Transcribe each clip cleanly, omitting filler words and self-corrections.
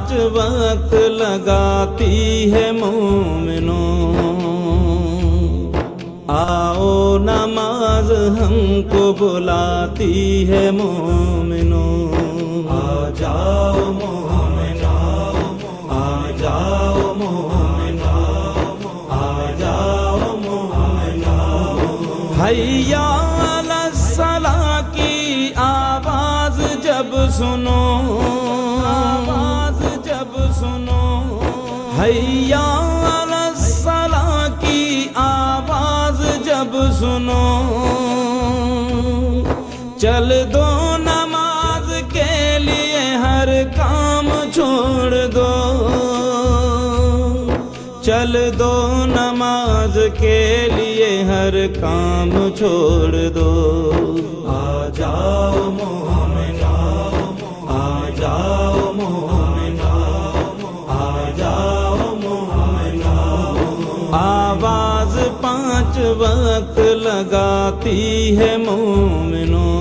5 وقت لگاتی ہے مومنوں، آؤ نماز ہم کو بلاتی ہے مومنوں، آ جاؤ مومنوں، آ جاؤ مومنوں، آ جاؤ مومنوں، حیا علی الصلاۃ کی آواز جب سنو، آواز جب سنو، حیا علی الصلاۃ کی آواز جب سنو، چل دو نماز کے لیے ہر کام چھوڑ دو، چل دو نماز کے لیے ہر کام چھوڑ دو، آ جاؤ مومنوں، آ جاؤ مومنوں، آ جاؤ مومنوں، آواز 5 وقت لگاتی ہے مومنوں،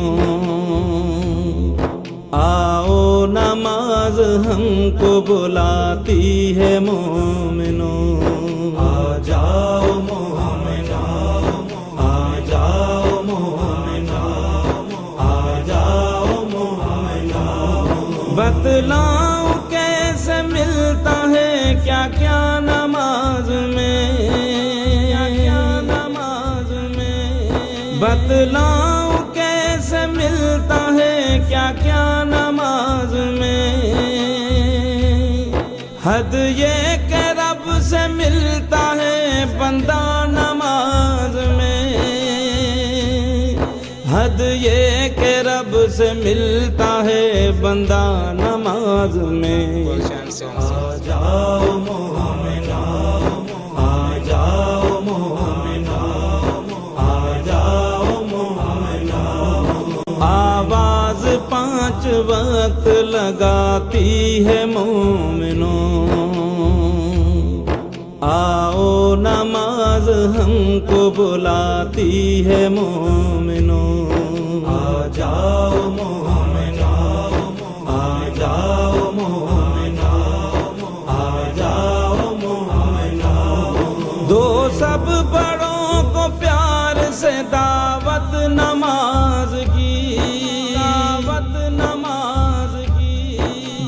آؤ نماز ہم کو بلاتی ہے مومنوں، آ جاؤ مومنوں، آ جاؤ مومنوں، آ جاؤ مومنوں، بتلاؤں کیسے ملتا ہے کیا کیا نماز میں، کیا نماز میں، بتلاؤں کیسے ملتا ہے کیا کیا نماز میں، حد یہ کہ رب سے ملتا ہے بندہ نماز میں، حد یہ کہ رب سے ملتا ہے بندہ نماز میں، آ جاؤ مومنوں، آ جاؤ مومنوں، آ جاؤ مومنوں، آواز 5 وقت لگاتی ہے مومنوں، آؤ نماز ہم کو بلاتی ہے مومنوں، آ جاؤ مومنوں، آ جاؤ مومنوں، آ جاؤ مومنوں، دو سب بڑوں کو پیار سے دعوت نماز کی، دعوت نماز کی،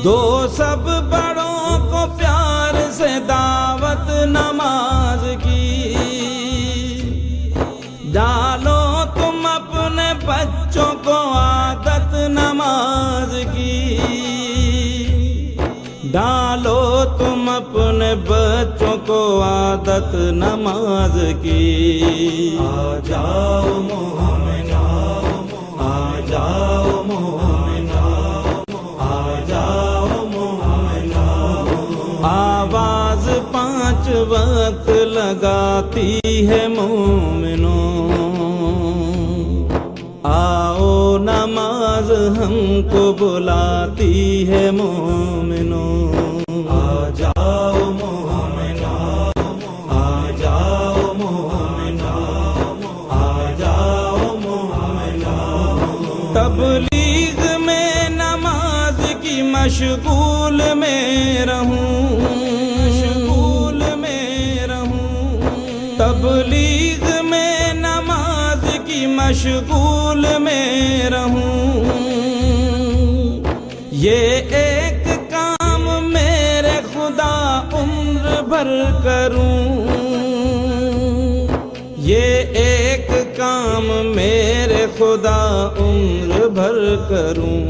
دو سب بڑوں کو پیار سے دعوت نماز کی، ڈالو تم اپنے بچوں کو عادت نماز کی، ڈالو تم اپنے بچوں کو عادت نماز کی، آ جاؤ مومنوں، آ جاؤ مومنوں، آ جاؤ مومنوں، آواز 5 وقت لگاتی ہے مومنوں، آؤ نماز ہم کو بلاتی ہے مومنوں، آ جاؤ مومنوں، آ جاؤ مومنوں، آ جاؤ مومنوں، تبلیغ میں نماز کی مشغول میں رہوں، مشغول میں رہوں، تبلیغ میں نماز کی مشغول میں رہوں، یہ ایک کام میرے خدا عمر بھر کروں، یہ ایک کام میرے خدا عمر بھر کروں،